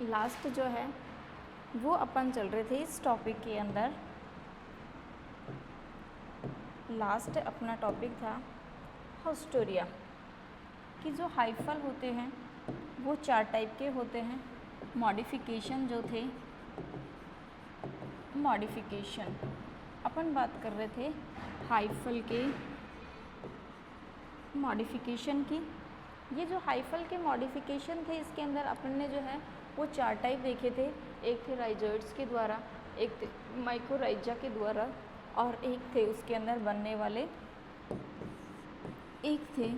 Last जो है वो अपन चल रहे थे इस टॉपिक के अंदर। लास्ट अपना टॉपिक था हॉस्टोरिया कि जो हाइफल होते हैं वो 4 टाइप के होते हैं। मॉडिफिकेशन जो थे, मॉडिफिकेशन अपन बात कर रहे थे हाइफल के मॉडिफिकेशन की। ये जो हाइफल के मॉडिफिकेशन थे इसके अंदर अपन ने जो है वो 4 टाइप देखे थे। एक थे राइजोइड्स के द्वारा, एक थे माइकोराइजा के द्वारा और एक थे उसके अंदर बनने वाले, एक थे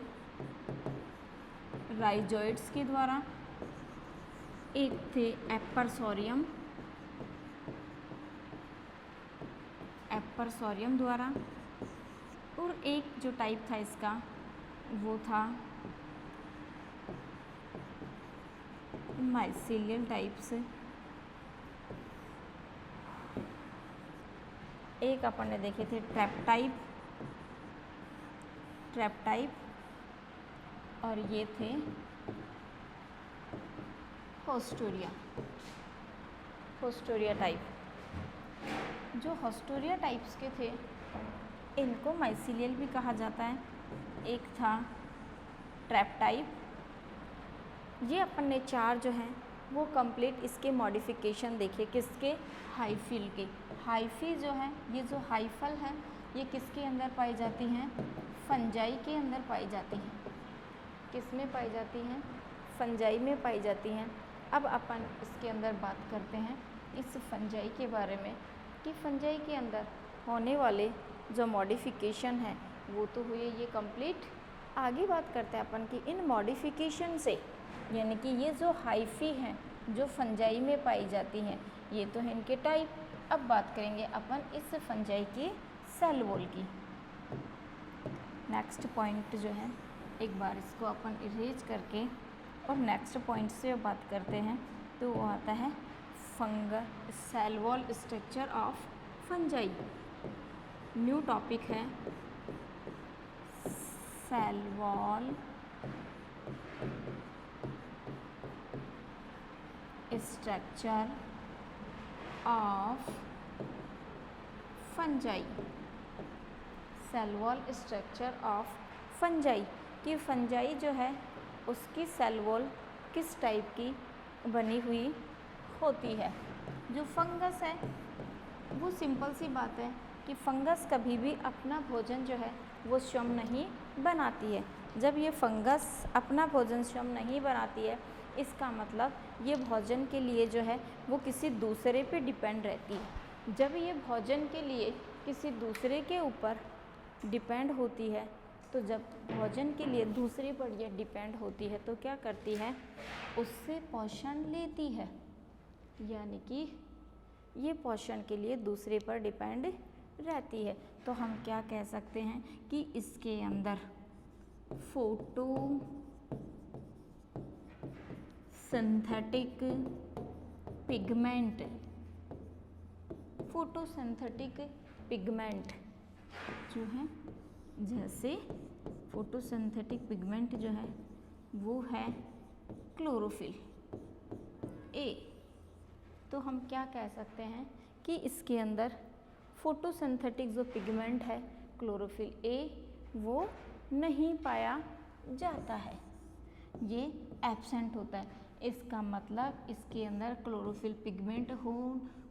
राइजोइड्स के द्वारा, एक थे एप्परसोरियम द्वारा और एक जो टाइप था इसका वो था माइसीलियल टाइप से। एक अपन ने देखे थे ट्रैप टाइप और ये थे हॉस्टोरिया टाइप। जो हॉस्टोरिया टाइप्स के थे इनको माइसीलियल भी कहा जाता है। एक था ट्रैप टाइप। ये अपन ने 4 जो हैं वो कंप्लीट इसके मॉडिफिकेशन देखे किसके, हाइफिल के। हाइफी जो है, ये जो हाइफल है ये किसके अंदर पाई जाती हैं, फंजाई के अंदर पाई जाती हैं। किस में पाई जाती हैं, फंजाई में पाई जाती हैं। अब अपन इसके अंदर बात करते हैं इस फंजाई के बारे में कि फंजाई के अंदर होने वाले जो मॉडिफिकेशन है वो तो हुए ये कंप्लीट। आगे बात करते हैं अपन की इन मॉडिफिकेशन से, यानी कि ये जो हाइफी हैं जो फंजाई में पाई जाती हैं ये तो है इनके टाइप। अब बात करेंगे अपन इस फंजाई के सेल वॉल की। नेक्स्ट पॉइंट जो है एक बार इसको अपन इरेज करके और नेक्स्ट पॉइंट से बात करते हैं तो वो आता है cell wall structure of fungi. New topic है cell wall structure of fungi. Cell wall structure of fungi कि फंजाई जो है उसकी सेल वॉल किस टाइप की बनी हुई होती है। जो फंगस है वो सिंपल सी बात है कि फंगस कभी भी अपना भोजन जो है वो स्वयं नहीं बनाती है। जब ये फंगस अपना भोजन स्वयं नहीं बनाती है इसका मतलब ये भोजन के लिए जो है वो किसी दूसरे पे डिपेंड रहती है। जब ये भोजन के लिए किसी दूसरे के ऊपर डिपेंड होती है तो जब भोजन के लिए दूसरे पर ये डिपेंड होती है तो क्या करती है, उससे पोषण लेती है। यानी कि ये पोषण के लिए दूसरे पर डिपेंड रहती है। तो हम क्या कह सकते हैं कि इसके अंदर फोटोसिंथेटिक पिगमेंट जो है, जैसे फोटोसिंथेटिक पिगमेंट जो है वो है क्लोरोफिल ए। तो हम क्या कह सकते हैं कि इसके अंदर फोटोसिंथेटिक जो पिगमेंट है क्लोरोफिल ए वो नहीं पाया जाता है, ये एब्सेंट होता है। इसका मतलब इसके अंदर क्लोरोफिल पिगमेंट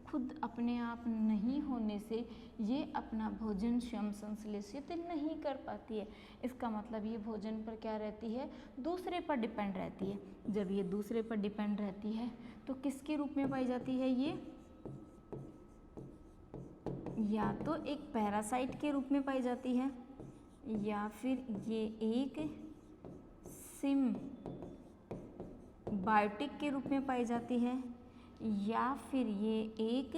खुद अपने आप नहीं होने से ये अपना भोजन स्वयं संश्लेषित नहीं कर पाती है। इसका मतलब ये भोजन पर क्या रहती है, दूसरे पर डिपेंड रहती है। जब ये दूसरे पर डिपेंड रहती है तो किसके रूप में पाई जाती है, ये या तो एक पैरासाइट के रूप में पाई जाती है या फिर ये एक सिम्बायोटिक के रूप में पाई जाती है या फिर ये एक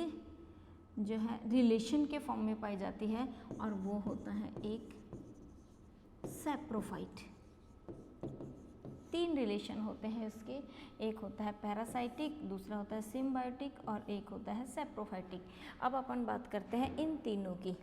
जो है रिलेशन के फॉर्म में पाई जाती है और वो होता है एक सैप्रोफाइट। 3 रिलेशन होते हैं इसके, एक होता है पैरासाइटिक, दूसरा होता है सिम्बायोटिक और एक होता है सैप्रोफाइटिक। अब अपन बात करते हैं इन तीनों की।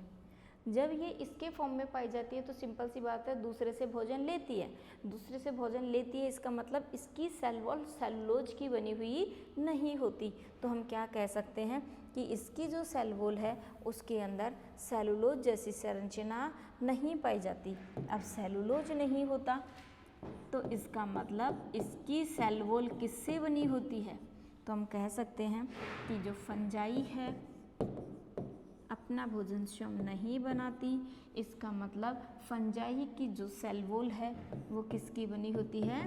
जब ये इसके फॉर्म में पाई जाती है तो सिंपल सी बात है दूसरे से भोजन लेती है, दूसरे से भोजन लेती है, इसका मतलब इसकी सेल वॉल सेलुलोज की बनी हुई नहीं होती। तो हम क्या कह सकते हैं कि इसकी जो सेल वॉल है उसके अंदर सेलुलोज जैसी संरचना नहीं पाई जाती। अब सेलुलोज नहीं होता तो इसका मतलब इसकी सेल वॉल किससे बनी होती है? तो हम कह सकते हैं कि जो फंजाई है अपना भोजन स्वयं नहीं बनाती, इसका मतलब फंजाई की जो सेल वॉल है वो किसकी बनी होती है?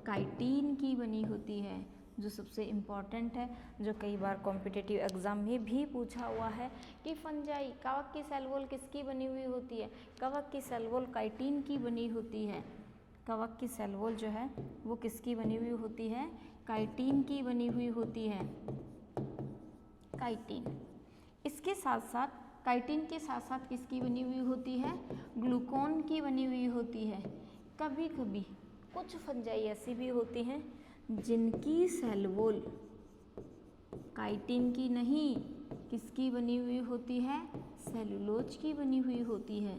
काइटिन की बनी होती है, जो सबसे इम्पॉर्टेंट है, जो कई बार कॉम्पिटिटिव एग्जाम में भी पूछा हुआ है कि फंजाई कवक की सेल वॉल किसकी बनी हुई होती है? कवक की सेल वॉल काइटिन की बनी होती है। कवक की सेल वॉल जो है वो किसकी बनी हुई होती है? काइटिन की बनी हुई होती है, काइटिन। इसके साथ साथ काइटिन के साथ साथ किसकी बनी हुई होती है? ग्लूकोन की बनी हुई होती है। कभी कभी कुछ फंजाई ऐसी भी होती हैं जिनकी सेल वॉल काइटिन की नहीं, किसकी बनी हुई होती है? सेलुलोज की बनी हुई होती है।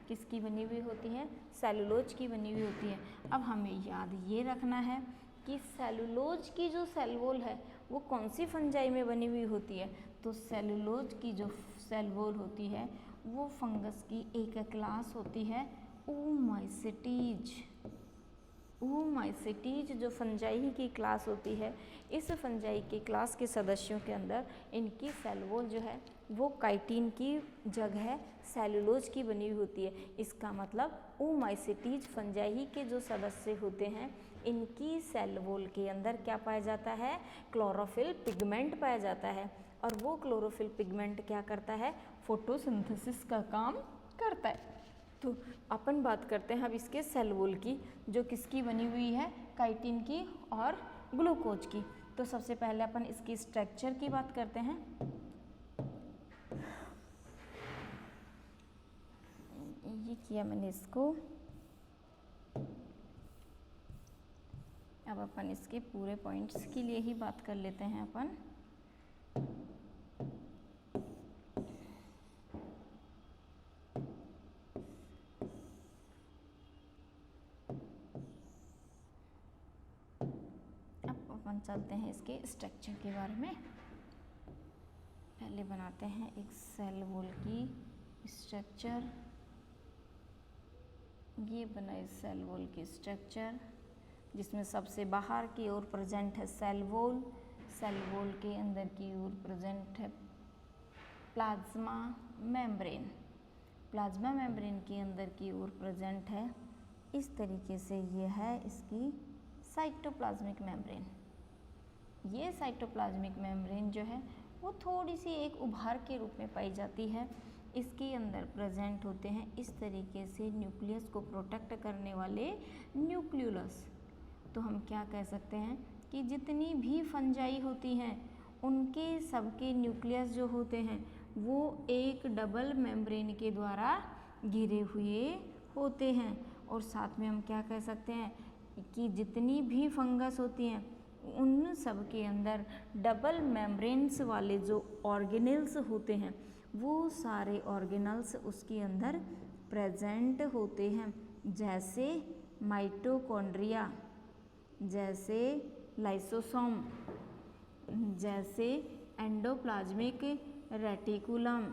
किसकी बनी हुई होती है? सेलुलोज की बनी हुई होती है। अब हमें याद ये रखना है कि सेलुलोज की जो सेल वॉल है वो कौन सी फंजाई में बनी हुई होती है? तो सेलुलोज की जो सेल वॉल होती है वो फंगस की एक क्लास होती है ओमाइसीटीज। ओमाइसीटीज जो फंजाई की क्लास होती है, इस फंजाई की क्लास के सदस्यों के अंदर इनकी सेल वॉल जो है वो काइटिन की जगह सेलुलोज की बनी हुई होती है। इसका मतलब ओमाइसीटीज फंजाई के जो सदस्य होते हैं इनकी सेल वॉल के अंदर क्या पाया जाता है? क्लोरोफिल पिगमेंट पाया जाता है। और वो क्लोरोफिल पिगमेंट क्या करता है? फोटोसिंथेसिस का काम करता है। तो अपन बात करते हैं अब इसके सेल वॉल की, जो किसकी बनी हुई है? काइटिन की और ग्लूकोज की। तो सबसे पहले अपन इसकी स्ट्रक्चर की बात करते हैं। ये किया मैंने इसको। अब अपन इसके पूरे पॉइंट्स के लिए ही बात कर लेते हैं अपन। अब अपन चलते हैं इसके स्ट्रक्चर के बारे में। पहले बनाते हैं एक सेल वॉल की स्ट्रक्चर। ये बना इस सेल वॉल की स्ट्रक्चर, जिसमें सबसे बाहर की ओर प्रेजेंट है सेल वॉल, सेल वॉल के अंदर की ओर प्रेजेंट है प्लाज्मा मेम्ब्रेन, प्लाज्मा मेम्ब्रेन के अंदर की ओर प्रेजेंट है इस तरीके से ये है इसकी साइटोप्लाज्मिक मेम्ब्रेन। ये साइटोप्लाज्मिक मेम्ब्रेन जो है वो थोड़ी सी एक उभार के रूप में पाई जाती है। इसके अंदर प्रेजेंट होते हैं इस तरीके से न्यूक्लियस को प्रोटेक्ट करने वाले न्यूक्लियोलस। तो हम क्या कह सकते हैं कि जितनी भी फंजाई होती हैं उनके सबके न्यूक्लियस जो होते हैं वो एक डबल मेम्ब्रेन के द्वारा घिरे हुए होते हैं। और साथ में हम क्या कह सकते हैं कि जितनी भी फंगस होती हैं उन सब के अंदर डबल मेम्ब्रेन्स वाले जो ऑर्गेनेल्स होते हैं वो सारे ऑर्गेनल्स उसके अंदर प्रेजेंट होते हैं, जैसे माइटोकॉन्ड्रिया, जैसे लाइसोसोम, जैसे एंडोप्लाज्मिक रेटिकुलम,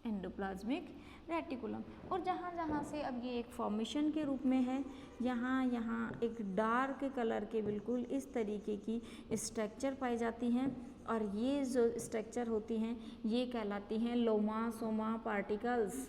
एंडोप्लाज्मिक रेटिकुलम। और जहाँ जहाँ से अब ये एक फॉर्मेशन के रूप में है, यहाँ एक डार्क कलर के बिल्कुल इस तरीके की स्ट्रक्चर पाई जाती हैं। और ये जो स्ट्रक्चर होती हैं ये कहलाती हैं लोमा सोमा पार्टिकल्स।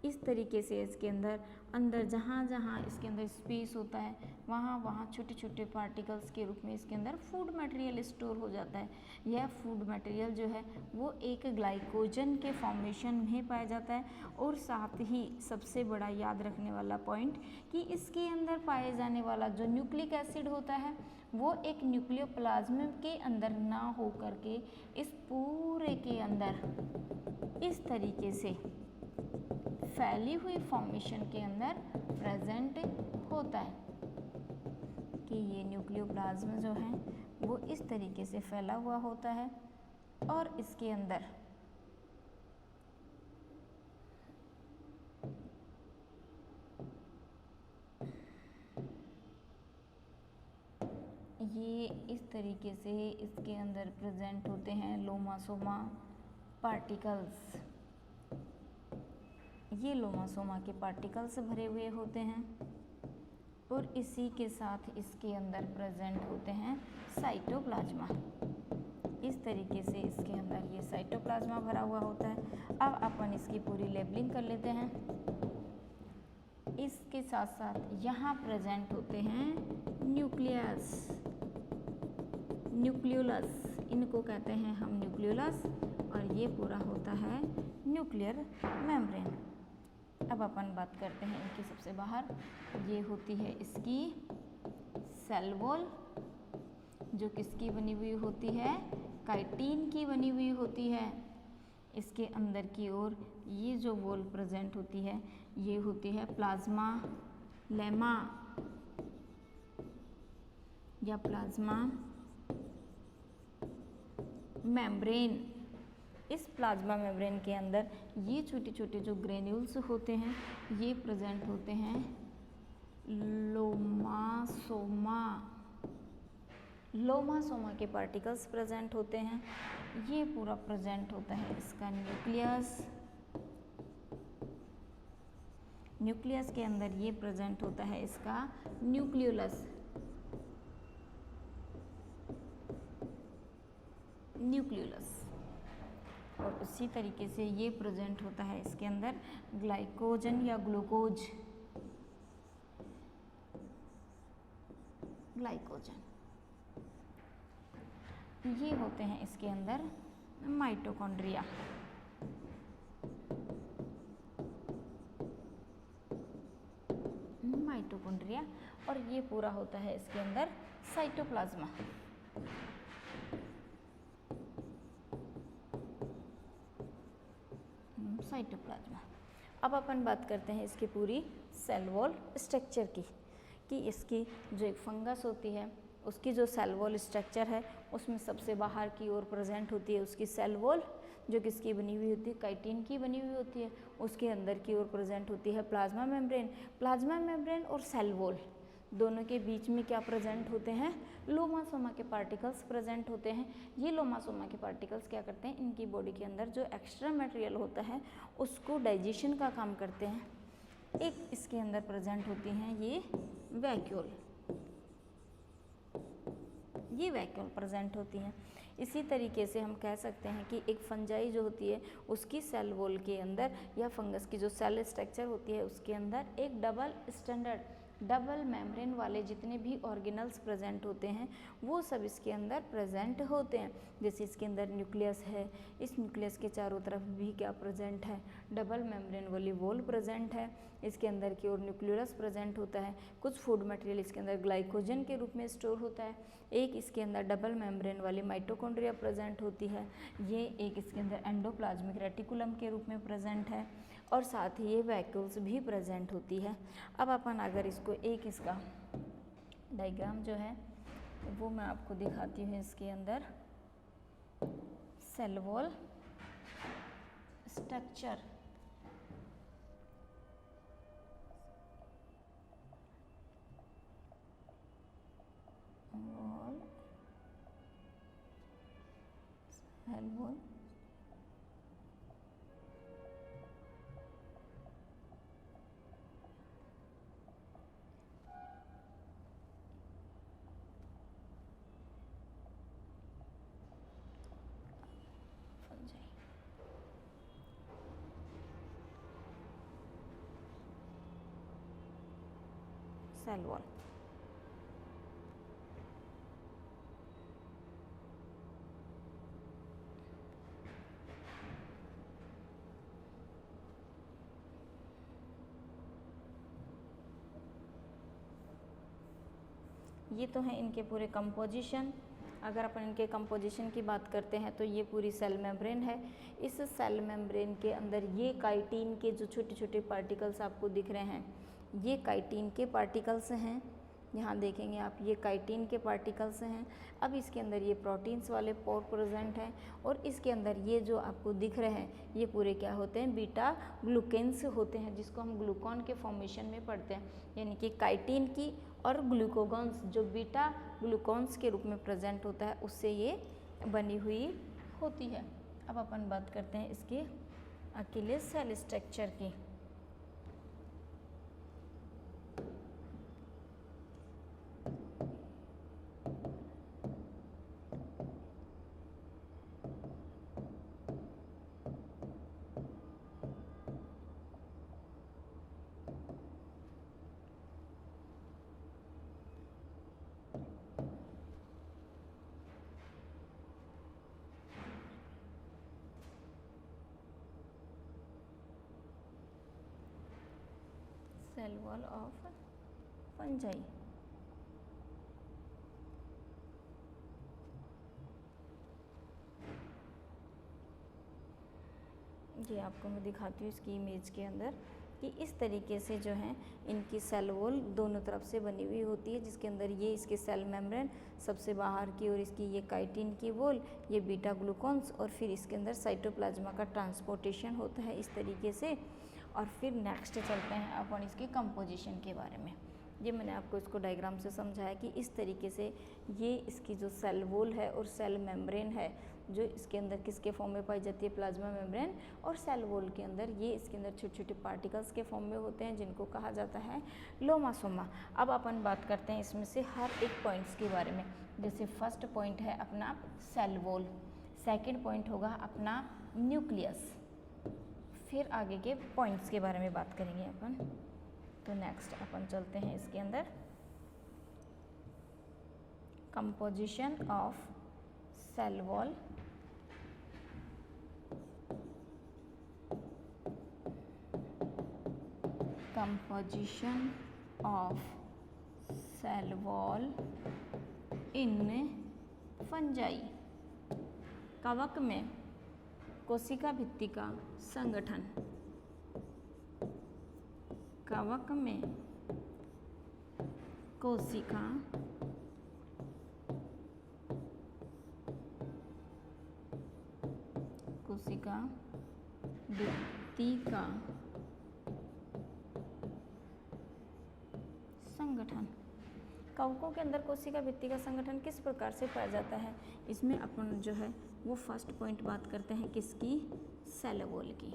इस तरीके से इसके अंदर जहाँ जहाँ इसके अंदर स्पेस होता है वहाँ छोटे छोटे पार्टिकल्स के रूप में इसके अंदर फूड मटेरियल स्टोर हो जाता है। यह फूड मटेरियल जो है वो एक ग्लाइकोजन के फॉर्मेशन में पाया जाता है। और साथ ही सबसे बड़ा याद रखने वाला पॉइंट कि इसके अंदर पाए जाने वाला जो न्यूक्लिक एसिड होता है वो एक न्यूक्लियोप्लाज्म के अंदर ना हो करके इस पूरे के अंदर इस तरीके से फैली हुई फॉर्मेशन के अंदर प्रेजेंट होता है कि ये न्यूक्लियोप्लाज्म जो है वो इस तरीके से फैला हुआ होता है। और इसके अंदर ये इस तरीके से इसके अंदर प्रेजेंट होते हैं लोमासोमा पार्टिकल्स। ये लोमासोमा के पार्टिकल्स भरे हुए होते हैं और इसी के साथ इसके अंदर प्रेजेंट होते हैं साइटोप्लाज्मा। इस तरीके से इसके अंदर ये साइटोप्लाज्मा भरा हुआ होता है। अब अपन इसकी पूरी लेबलिंग कर लेते हैं। इसके साथ साथ यहाँ प्रेजेंट होते हैं न्यूक्लियस, न्यूक्लियोलस, इनको कहते हैं हम न्यूक्लियोलस, और ये पूरा होता है न्यूक्लियर मेम्ब्रेन। अब अपन बात करते हैं इनकी सबसे बाहर। ये होती है इसकी सेल वॉल, जो किसकी बनी हुई होती है, काइटिन की बनी हुई होती है। इसके अंदर की ओर ये जो वॉल प्रेजेंट होती है ये होती है प्लाज्मा लेमा या प्लाज्मा मेम्ब्रेन। इस प्लाज्मा मेम्ब्रेन के अंदर ये छोटे छोटे जो ग्रेन्यूल्स होते हैं ये प्रेजेंट होते हैं लोमासोमा। लोमासोमा के पार्टिकल्स प्रेजेंट होते हैं। ये पूरा प्रेजेंट होता है इसका न्यूक्लियस। न्यूक्लियस के अंदर ये प्रेजेंट होता है इसका न्यूक्लियोलस, न्यूक्लियोलस। और उसी तरीके से ये प्रेजेंट होता है इसके अंदर ग्लाइकोजन या ग्लूकोज, ग्लाइकोजन। ये होते हैं इसके अंदर माइटोकॉन्ड्रिया। माइटोकॉन्ड्रिया, और ये पूरा होता है इसके अंदर साइटोप्लाज्मा। साइटोप्लाज्मा। अब अपन बात करते हैं इसकी पूरी सेल वॉल स्ट्रक्चर की, कि इसकी जो एक फंगस होती है उसकी जो सेल वॉल स्ट्रक्चर है उसमें सबसे बाहर की ओर प्रेजेंट होती है उसकी सेल वॉल, जो किसकी बनी हुई होती है, काइटिन की बनी हुई होती है। उसके अंदर की ओर प्रेजेंट होती है प्लाज्मा मेम्ब्रेन। प्लाज्मा मेम्ब्रेन और सेल वॉल दोनों के बीच में क्या प्रेजेंट होते हैं, लोमासोमा के पार्टिकल्स प्रेजेंट होते हैं। ये लोमासोमा के पार्टिकल्स क्या करते हैं, इनकी बॉडी के अंदर जो एक्स्ट्रा मटेरियल होता है उसको डाइजेशन का काम करते हैं। एक इसके अंदर प्रेजेंट होती हैं ये वैक्यूल, ये वैक्यूल प्रेजेंट होती हैं। इसी तरीके से हम कह सकते हैं कि एक फंजाई जो होती है उसकी सेल वॉल के अंदर या फंगस की जो सेल स्ट्रक्चर होती है उसके अंदर एक डबल स्टैंडर्ड, डबल मेम्ब्रेन वाले जितने भी ऑर्गेनल्स प्रेजेंट होते हैं वो सब इसके अंदर प्रेजेंट होते हैं। जैसे इसके अंदर न्यूक्लियस है, इस न्यूक्लियस के चारों तरफ भी क्या प्रेजेंट है, डबल मेम्ब्रेन वाली वॉल प्रेजेंट है। इसके अंदर की ओर न्यूक्लियोलस प्रेजेंट होता है। कुछ फूड मटेरियल इसके अंदर ग्लाइकोजन के रूप में स्टोर होता है। एक इसके अंदर डबल मेम्ब्रेन वाली माइटोकॉन्ड्रिया प्रेजेंट होती है। ये एक इसके अंदर एंडोप्लाज्मिक रेटिकुलम के रूप में प्रेजेंट है, और साथ ही ये वैक्यूल्स भी प्रेजेंट होती है। अब अपन अगर इसको एक इसका डायग्राम जो है वो मैं आपको दिखाती हूँ। इसके अंदर cell wall structure, wall cell wall cell wall. ये तो हैं इनके पूरे कंपोजिशन। अगर अपन इनके कंपोजिशन की बात करते हैं तो ये पूरी सेल मेम्ब्रेन है। इस सेल मेम्ब्रेन के अंदर ये काइटिन के जो छोटे छोटे पार्टिकल्स आपको दिख रहे हैं ये काइटिन के पार्टिकल्स हैं। यहाँ देखेंगे आप ये काइटिन के पार्टिकल्स हैं। अब इसके अंदर ये प्रोटीन्स वाले पोर प्रेजेंट हैं और इसके अंदर ये जो आपको दिख रहे हैं ये पूरे क्या होते हैं, बीटा ग्लूकेन्स होते हैं, जिसको हम ग्लूकॉन के फॉर्मेशन में पढ़ते हैं। यानी कि काइटिन की और ग्लूकोगॉन्स जो बीटा ग्लूकॉन्स के रूप में प्रेजेंट होता है उससे ये बनी हुई होती है। अब अपन बात करते हैं इसके अकेले सेल स्ट्रक्चर की। Cell wall of fungi. ये आपको मैं दिखाती हूँ इसकी इमेज के अंदर कि इस तरीके से जो है इनकी सेल वॉल दोनों तरफ से बनी हुई होती है, जिसके अंदर ये इसके सेल मेम्ब्रेन सबसे बाहर की और इसकी ये काइटिन की वॉल, ये बीटा ग्लूकॉन्स और फिर इसके अंदर साइटोप्लाज्मा का ट्रांसपोर्टेशन होता है इस तरीके से। और फिर नेक्स्ट चलते हैं अपन इसके कंपोजिशन के बारे में। ये मैंने आपको इसको डायग्राम से समझाया कि इस तरीके से ये इसकी जो सेल वॉल है और सेल मेम्ब्रेन है जो इसके अंदर किसके फॉर्म में पाई जाती है, प्लाज्मा मेम्ब्रेन, और सेल वॉल के अंदर ये इसके अंदर छोटे छोटे पार्टिकल्स के फॉर्म में होते हैं जिनको कहा जाता है लोमासोमा। अब अपन बात करते हैं इसमें से हर एक पॉइंट्स के बारे में। जैसे फर्स्ट पॉइंट है अपना सेल वॉल, सेकेंड पॉइंट होगा अपना न्यूक्लियस, फिर आगे के पॉइंट्स के बारे में बात करेंगे अपन। तो नेक्स्ट अपन चलते हैं इसके अंदर composition of cell wall. Composition of cell wall in fungi. कवक में कोशिका भित्ति का संगठन। कवक में कोशिका भित्ति का संगठन। कवकों के अंदर कोशिका भित्ति का संगठन किस प्रकार से पाया जाता है, इसमें अपन जो है वो फर्स्ट पॉइंट बात करते हैं किसकी, सेल वॉल की।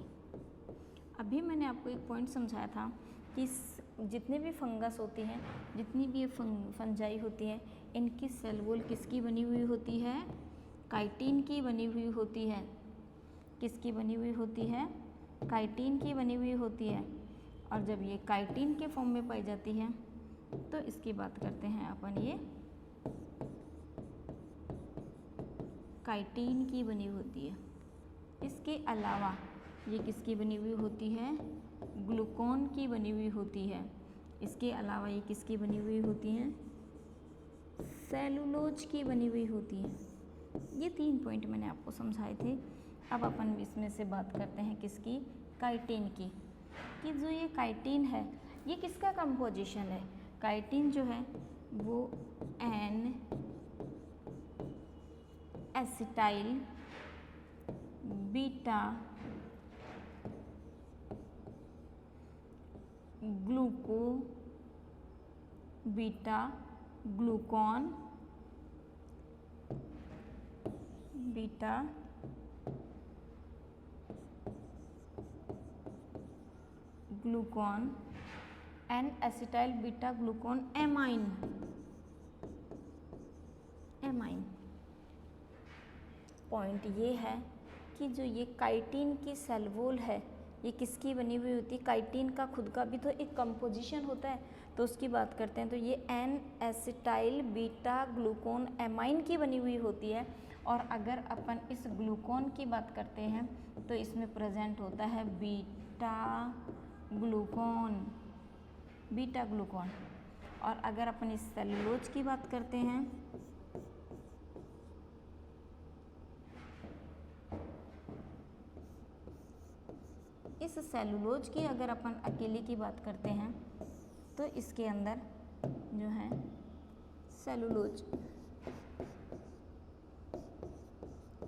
अभी मैंने आपको एक पॉइंट समझाया था कि जितने भी फंगस होती हैं, जितनी भी फंजाई होती हैं, इनकी सेल वॉल किसकी बनी हुई होती है, काइटिन की बनी हुई होती है। किसकी बनी हुई होती है, काइटिन की बनी हुई होती है। और जब ये काइटिन के फॉर्म में पाई जाती है तो इसकी बात करते हैं अपन, ये काइटिन की बनी होती है। इसके अलावा ये किसकी बनी हुई होती है, ग्लूकोन की बनी हुई होती है। इसके अलावा ये किसकी बनी हुई होती हैं, सेलुलोज की बनी हुई होती है। ये 3 पॉइंट मैंने आपको समझाए थे। अब अपन इसमें से बात करते हैं किसकी, काइटिन की, कि जो ये काइटिन है ये किसका कंपोजिशन है। काइटिन जो है वो N acetyl beta gluco beta glucan beta glucan N acetyl beta glucan amine. Point ये है कि जो ये काइटिन की सेल वॉल है ये किसकी बनी हुई होती है, काइटिन का खुद का भी तो एक कंपोजिशन होता है, तो उसकी बात करते हैं तो ये N acetyl beta glucosamine की बनी हुई होती है। और अगर अपन इस ग्लूकोन की बात करते हैं तो इसमें प्रेजेंट होता है बीटा ग्लूकोन। और अगर अपन इस सेलुलोज की बात करते हैं इस सेलुलोज की अगर अपन अकेले की बात करते हैं तो इसके अंदर जो है सेलुलोज।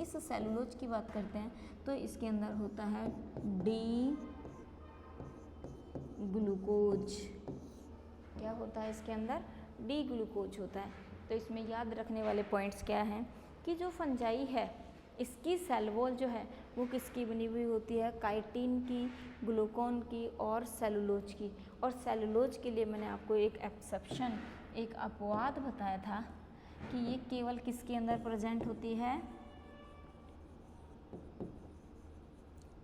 इस सेलुलोज की बात करते हैं तो इसके अंदर होता है डी ग्लूकोज। क्या होता है इसके अंदर? डी ग्लूकोज होता है। तो इसमें याद रखने वाले पॉइंट्स क्या हैं कि जो फंजाई है इसकी सेल वॉल जो है वो किसकी बनी हुई होती है? काइटिन की, ग्लूकोन की और सेलुलोज की। और सेलुलोज के लिए मैंने आपको एक एक्सेप्शन, एक अपवाद बताया था कि ये केवल किसके अंदर प्रेजेंट होती है?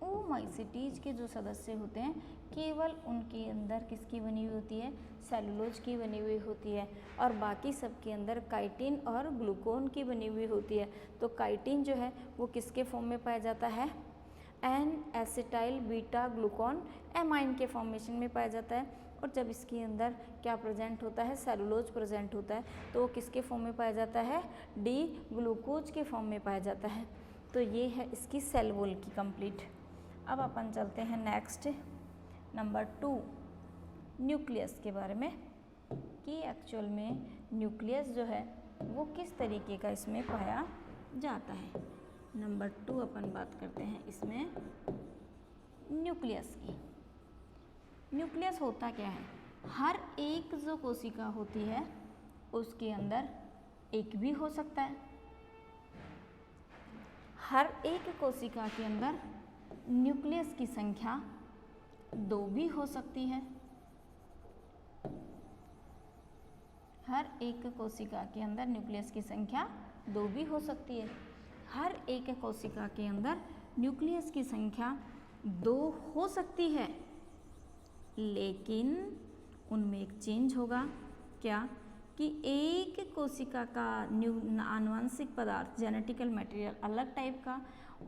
ओमाइसीटीज के जो सदस्य होते हैं केवल उनके अंदर किसकी बनी हुई होती है? सेलुलोज की बनी हुई होती है। और बाकी सब के अंदर काइटिन और ग्लूकोन की बनी हुई होती है। तो काइटिन जो है वो किसके फॉर्म में पाया जाता है? N acetyl beta glucosamine के फॉर्मेशन में पाया जाता है। और जब इसके अंदर क्या प्रेजेंट होता है? सेलुलोज प्रेजेंट होता है। तो वो किसके फॉर्म में पाया जाता है? डी ग्लूकोज के फॉर्म में पाया जाता है। तो ये है इसकी सेल वॉल की कंप्लीट। अब अपन चलते हैं नेक्स्ट नंबर 2 न्यूक्लियस के बारे में कि एक्चुअल में न्यूक्लियस जो है वो किस तरीके का इसमें पाया जाता है। नंबर 2 अपन बात करते हैं इसमें न्यूक्लियस की। न्यूक्लियस होता क्या है? हर एक जो कोशिका होती है उसके अंदर एक भी हो सकता है। हर एक कोशिका के अंदर न्यूक्लियस की संख्या 2 भी हो सकती है। हर एक कोशिका के अंदर न्यूक्लियस की संख्या 2 भी हो सकती है। हर एक कोशिका के अंदर न्यूक्लियस की संख्या 2 हो सकती है, लेकिन उनमें एक चेंज होगा। क्या? कि एक कोशिका का आनुवंशिक पदार्थ जेनेटिकल मटेरियल अलग टाइप का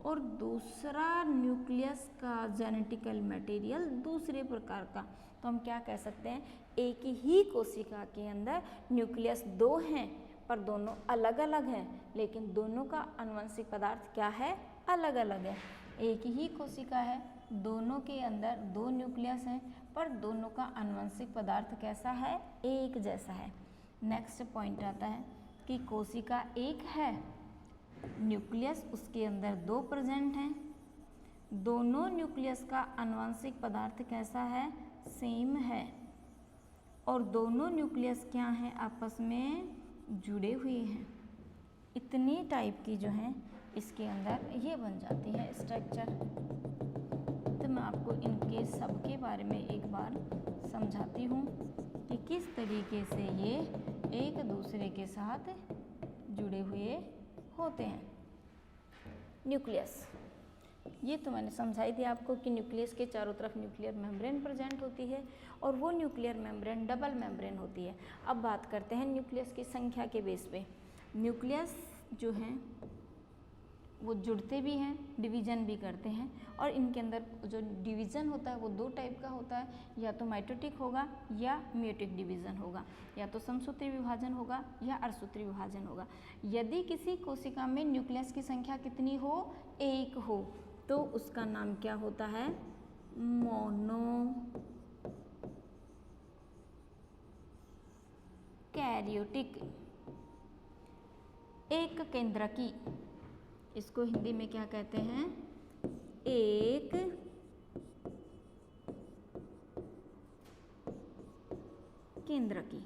और दूसरा न्यूक्लियस का जेनेटिकल मटेरियल दूसरे प्रकार का। तो हम क्या कह सकते हैं? एक ही कोशिका के अंदर न्यूक्लियस 2 हैं पर दोनों अलग अलग हैं, लेकिन दोनों का आनुवंशिक पदार्थ क्या है? अलग अलग है। एक ही कोशिका है, दोनों के अंदर 2 न्यूक्लियस हैं पर दोनों का आनुवंशिक पदार्थ कैसा है? एक जैसा है। नेक्स्ट पॉइंट आता है कि कोशिका एक है, न्यूक्लियस उसके अंदर 2 प्रेजेंट हैं, दोनों न्यूक्लियस का आनुवंशिक पदार्थ कैसा है? सेम है। और दोनों न्यूक्लियस क्या हैं? आपस में जुड़े हुए हैं। इतनी टाइप की जो हैं इसके अंदर ये बन जाती है स्ट्रक्चर। तो मैं आपको इनके सबके बारे में एक बार समझाती हूँ कि किस तरीके से ये एक दूसरे के साथ जुड़े हुए होते हैं। न्यूक्लियस, ये तो मैंने समझाई थी आपको कि न्यूक्लियस के चारों तरफ न्यूक्लियर मेम्ब्रेन प्रेजेंट होती है और वो न्यूक्लियर मेम्ब्रेन डबल मेम्ब्रेन होती है। अब बात करते हैं न्यूक्लियस की संख्या के बेस पे। न्यूक्लियस जो हैं वो जुड़ते भी हैं, डिवीज़न भी करते हैं। और इनके अंदर जो डिवीज़न होता है वो 2 टाइप का होता है, या तो माइटोटिक होगा या म्यूटिक डिवीज़न होगा, या तो समसूत्री विभाजन होगा या अर्धसूत्री विभाजन होगा। यदि किसी कोशिका में न्यूक्लियस की संख्या कितनी हो? 1 हो, तो उसका नाम क्या होता है? मोनोकैरियोटिक। एक केंद्रकी, इसको हिंदी में क्या कहते हैं? एक केंद्रकी।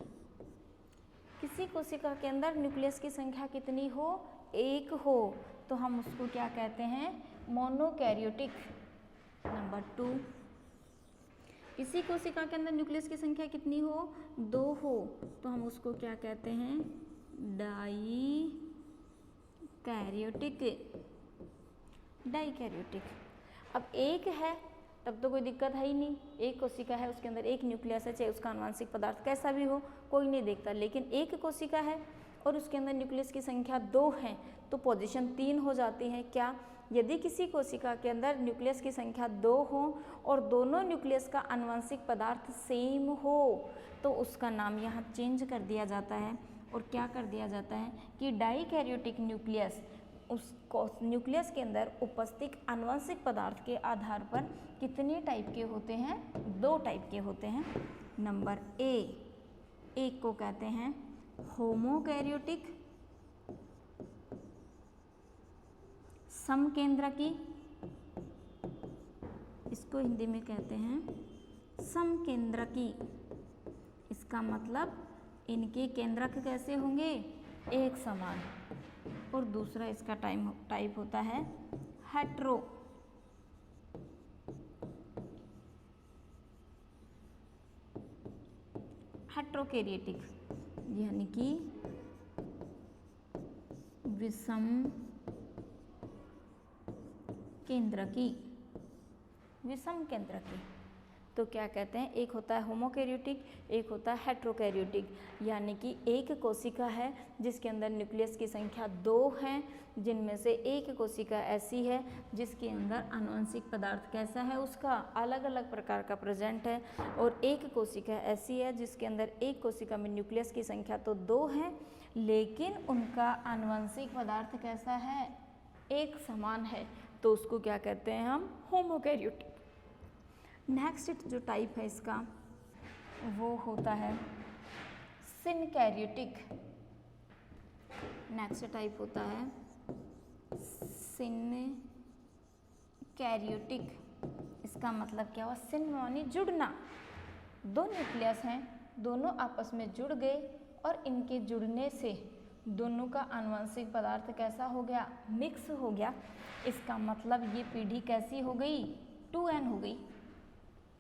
किसी कोशिका के अंदर न्यूक्लियस की संख्या कितनी हो? 1 हो, तो हम उसको क्या कहते हैं? मोनोकैरियोटिक। नंबर 2, किसी कोशिका के अंदर न्यूक्लियस की संख्या कितनी हो? 2 हो, तो हम उसको क्या कहते हैं? डाईकैरियोटिक। डाईकैरियोटिक। अब एक है तब तो कोई दिक्कत है ही नहीं, एक कोशिका है उसके अंदर 1 न्यूक्लियस है, चाहे उसका आनुवंशिक पदार्थ कैसा भी हो कोई नहीं देखता। लेकिन एक कोशिका है और उसके अंदर न्यूक्लियस की संख्या 2 है तो पोजीशन 3 हो जाती है। क्या? यदि किसी कोशिका के अंदर न्यूक्लियस की संख्या 2 हो और दोनों न्यूक्लियस का आनुवंशिक पदार्थ सेम हो तो उसका नाम यहाँ चेंज कर दिया जाता है और क्या कर दिया जाता है कि डाईकैरियोटिक न्यूक्लियस उस न्यूक्लियस के अंदर उपस्थित आनुवंशिक पदार्थ के आधार पर कितने टाइप के होते हैं? 2 टाइप के होते हैं। नंबर ए, एक को कहते हैं होमोकैरियोटिक, समकेंद्रकी, इसको हिंदी में कहते हैं समकेंद्रकी। इसका मतलब इनके केंद्रक कैसे होंगे, एक समान। और दूसरा इसका टाइप होता है हेट्रोकैरियोटिक, यानी कि विषम केंद्रकी। विषम केंद्रकी तो क्या कहते हैं, एक होता है होमोकैरियोटिक, एक होता है हेट्रोकैरियोटिक, यानी कि एक कोशिका है जिसके अंदर न्यूक्लियस की संख्या 2 है, जिनमें से एक कोशिका ऐसी है जिसके अंदर आनुवंशिक पदार्थ कैसा है, उसका अलग अलग प्रकार का प्रेजेंट है, और एक कोशिका ऐसी है जिसके अंदर एक कोशिका में न्यूक्लियस की संख्या तो 2 है, लेकिन उनका आनुवंशिक पदार्थ कैसा है, एक समान है, तो उसको क्या कहते हैं हम, होमोकैरियोटिक। नेक्स्ट जो टाइप है इसका वो होता है सिनकैरियोटिक। नेक्स्ट टाइप होता है सिनकैरियोटिक। इसका मतलब क्या हुआ, सिन मानी जुड़ना, दो न्यूक्लियस हैं, दोनों आपस में जुड़ गए और इनके जुड़ने से दोनों का आनुवंशिक पदार्थ कैसा हो गया, मिक्स हो गया। इसका मतलब ये पीढ़ी कैसी हो गई, 2n हो गई,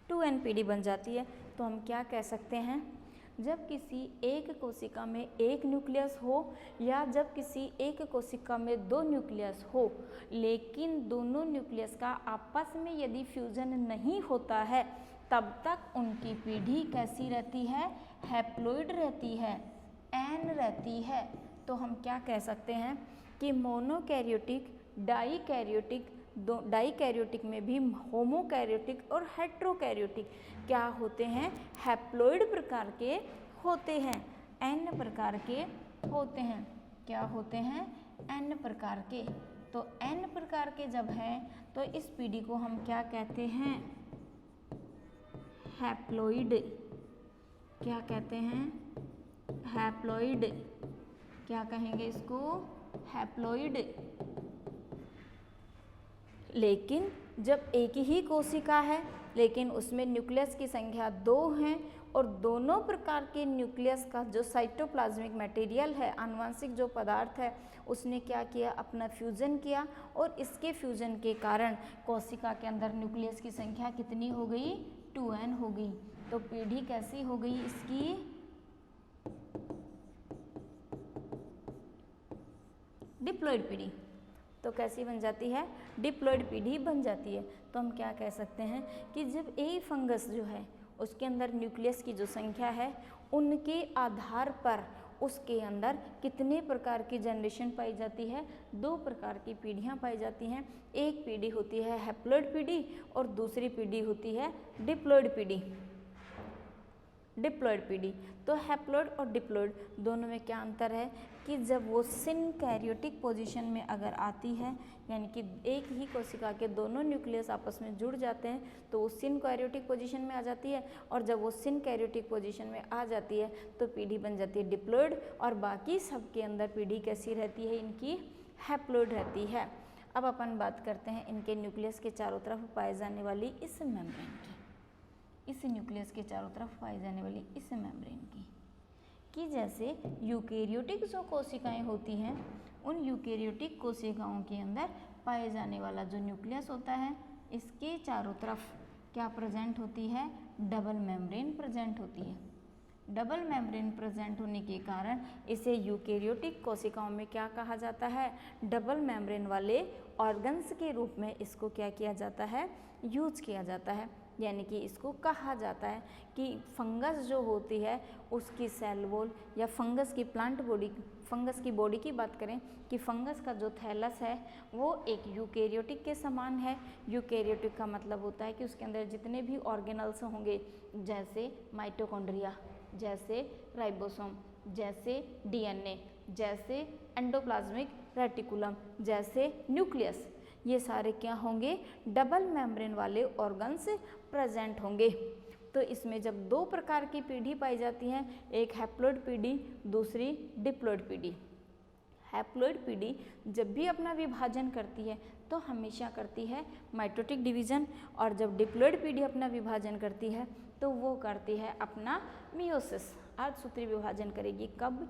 2n पीढ़ी बन जाती है। तो हम क्या कह सकते हैं, जब किसी एक कोशिका में एक न्यूक्लियस हो या जब किसी एक कोशिका में 2 न्यूक्लियस हो, लेकिन दोनों न्यूक्लियस का आपस में यदि फ्यूजन नहीं होता है, तब तक उनकी पीढ़ी कैसी रहती है, हैप्लॉइड रहती है, n रहती है। तो हम क्या कह सकते हैं कि मोनोकैरियोटिक, डाइकैरियोटिक में भी होमोकैरियोटिक और हेट्रोकैरियोटिक क्या होते हैं, हैप्लॉइड प्रकार के होते हैं, n प्रकार के होते हैं। क्या होते हैं, n प्रकार के। तो n प्रकार के जब हैं तो इस पीढ़ी को हम क्या कहते हैं, हैप्लॉइड। क्या कहते हैं, हैप्लॉइड। क्या कहेंगे इसको, हैप्लॉइड। लेकिन जब एक ही कोशिका है लेकिन उसमें न्यूक्लियस की संख्या 2 हैं और दोनों प्रकार के न्यूक्लियस का जो साइटोप्लाज्मिक मटेरियल है, आनुवंशिक जो पदार्थ है, उसने क्या किया, अपना फ्यूजन किया, और इसके फ्यूजन के कारण कोशिका के अंदर न्यूक्लियस की संख्या कितनी हो गई, 2n हो गई। तो पीढ़ी कैसी हो गई इसकी, डिप्लॉइड पीढ़ी। तो कैसी बन जाती है, डिप्लॉइड पीढ़ी बन जाती है। तो हम क्या कह सकते हैं कि जब ए फंगस जो है उसके अंदर न्यूक्लियस की जो संख्या है, उनके आधार पर उसके अंदर कितने प्रकार की जनरेशन पाई जाती है, 2 प्रकार की पीढ़ियाँ पाई जाती हैं। एक पीढ़ी होती है हैप्लॉइड पीढ़ी और दूसरी पीढ़ी होती है डिप्लॉइड पीढ़ी। डिप्लॉइड पीढ़ी, तो हैप्लॉइड और डिप्लॉइड दोनों में क्या अंतर है कि जब वो सिनकैरियोटिक पोजीशन में अगर आती है, यानी कि एक ही कोशिका के दोनों न्यूक्लियस आपस में जुड़ जाते हैं, तो वो सिनकैरियोटिक पोजीशन में आ जाती है, और जब वो सिनकैरियोटिक पोजीशन में आ जाती है तो पीढ़ी बन जाती है डिप्लॉइड, और बाकी सब के अंदर पीढ़ी कैसी रहती है, इनकी हैप्लॉइड रहती है। अब अपन बात करते हैं इनके न्यूक्लियस के चारों तरफ पाए जाने वाली इस मेम्ब्रेन की, इस न्यूक्लियस के चारों तरफ पाई जाने वाली इस मेम्ब्रेन की, कि जैसे यूकैरियोटिक जो कोशिकाएं होती हैं, उन यूकैरियोटिक कोशिकाओं के अंदर पाए जाने वाला जो न्यूक्लियस होता है, इसके चारों तरफ क्या प्रेजेंट होती है, डबल मेम्ब्रेन प्रेजेंट होती है। डबल मेम्ब्रेन प्रेजेंट होने के कारण इसे यूकैरियोटिक कोशिकाओं में क्या कहा जाता है, डबल मेम्ब्रेन वाले ऑर्गन्स के रूप में इसको क्या किया जाता है, यूज किया जाता है। यानी कि इसको कहा जाता है कि फंगस जो होती है उसकी सेल वॉल, या फंगस की प्लांट बॉडी, फंगस की बॉडी की बात करें कि फंगस का जो थैलस है वो एक यूकैरियोटिक के समान है। यूकैरियोटिक का मतलब होता है कि उसके अंदर जितने भी ऑर्गेनल्स होंगे, जैसे माइटोकॉन्ड्रिया, जैसे राइबोसोम, जैसे डीएनए, जैसे एंडोप्लाज्मिक रेटिकुलम, जैसे न्यूक्लियस, ये सारे क्या होंगे, डबल मेम्ब्रेन वाले ऑर्गन्स प्रेजेंट होंगे। तो इसमें जब दो प्रकार की पीढ़ी पाई जाती है, एक हैप्लॉइड पीढ़ी, दूसरी डिप्लॉइड पीढ़ी। हैप्लॉइड पीढ़ी जब भी अपना विभाजन करती है तो हमेशा करती है माइटोटिक डिवीजन, और जब डिप्लॉइड पीढ़ी अपना विभाजन करती है तो वो करती है अपना मियोसिस, अर्धसूत्रीय विभाजन करेगी। कब?